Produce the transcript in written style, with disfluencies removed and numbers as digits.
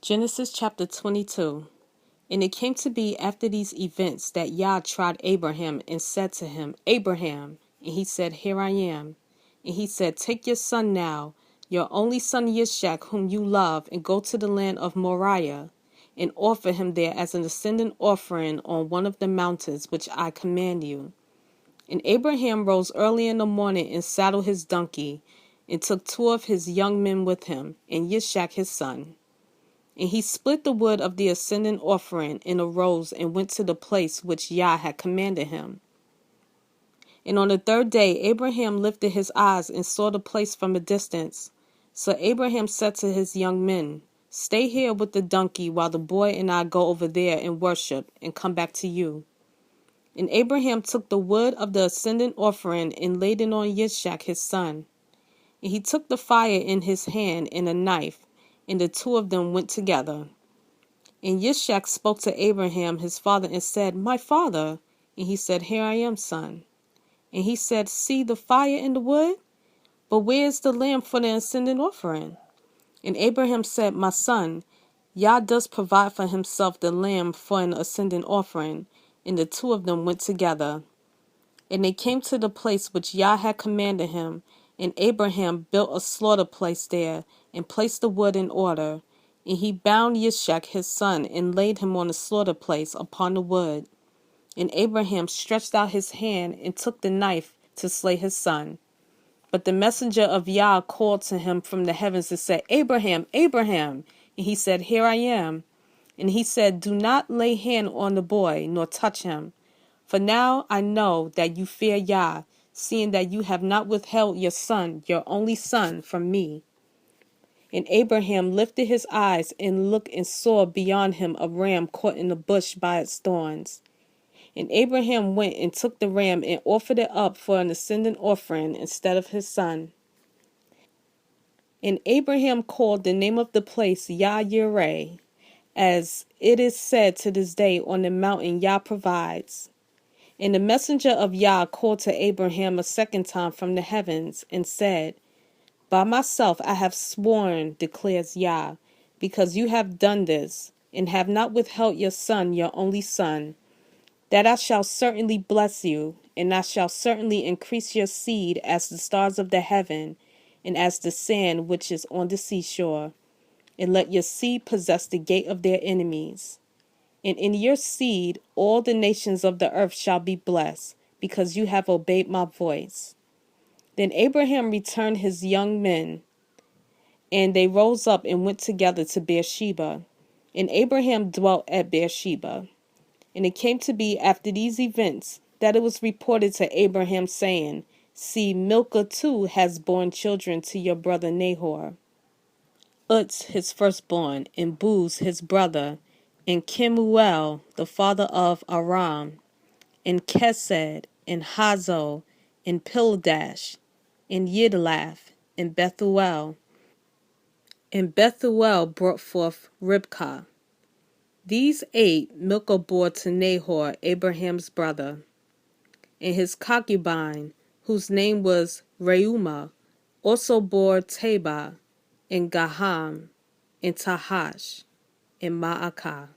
Genesis chapter 22. And it came to be after these events that Yah tried Abraham and said to him, Abraham. And he said, Here I am. And he said, Take your son now, your only son Yishak, whom you love, and go to the land of Moriah, and offer him there as an ascendant offering on one of the mountains which I command you. And Abraham rose early in the morning and saddled his donkey, and took 2 of his young men with him, and Yishak his son. And he split the wood of the ascendant offering and arose and went to the place which Yah had commanded him. And on the 3rd day Abraham lifted his eyes and saw the place from a distance. So Abraham said to his young men, Stay here with the donkey while the boy and I go over there and worship and come back to you. And Abraham took the wood of the ascendant offering and laid it on Yishak his son. And he took the fire in his hand and a knife, and the 2 of them went together. And Yishak spoke to Abraham his father and said, My father. And he said, Here I am, son. And he said, See the fire and the wood? But where is the lamb for the ascendant offering? And Abraham said, My son, Yah does provide for himself the lamb for an ascendant offering. And the 2 of them went together. And they came to the place which Yah had commanded him. And Abraham built a slaughter place there, and placed the wood in order. And he bound Yishak his son, and laid him on the slaughter place upon the wood. And Abraham stretched out his hand, and took the knife to slay his son. But the messenger of Yah called to him from the heavens and said, Abraham, Abraham. And he said, Here I am. And he said, Do not lay hand on the boy, nor touch him. For now I know that you fear Yah, seeing that you have not withheld your son, your only son, from me. And Abraham lifted his eyes and looked and saw beyond him a ram caught in a bush by its thorns. And Abraham went and took the ram and offered it up for an ascendant offering instead of his son. And Abraham called the name of the place Yah-yireh, as it is said to this day, On the mountain Yah provides. And the messenger of Yah called to Abraham a second time from the heavens, and said, By myself I have sworn, declares Yah, because you have done this, and have not withheld your son, your only son, that I shall certainly bless you, and I shall certainly increase your seed as the stars of the heaven, and as the sand which is on the seashore, and let your seed possess the gate of their enemies. And in your seed all the nations of the earth shall be blessed, because you have obeyed my voice. Then Abraham returned his young men, and they rose up and went together to Beersheba. And Abraham dwelt at Beersheba. And it came to be after these events that it was reported to Abraham, saying, See, Milcah too has borne children to your brother Nahor. Uz his firstborn, and Buz his brother, and Kemuel the father of Aram, and Kesed, and Hazo, and Pildash, and Yidlath, and Bethuel. And Bethuel brought forth Ribkah. These 8 Milcah bore to Nahor, Abraham's brother. And his concubine, whose name was Reumah, also bore Tabah, and Gaham, and Tahash, and Maacah.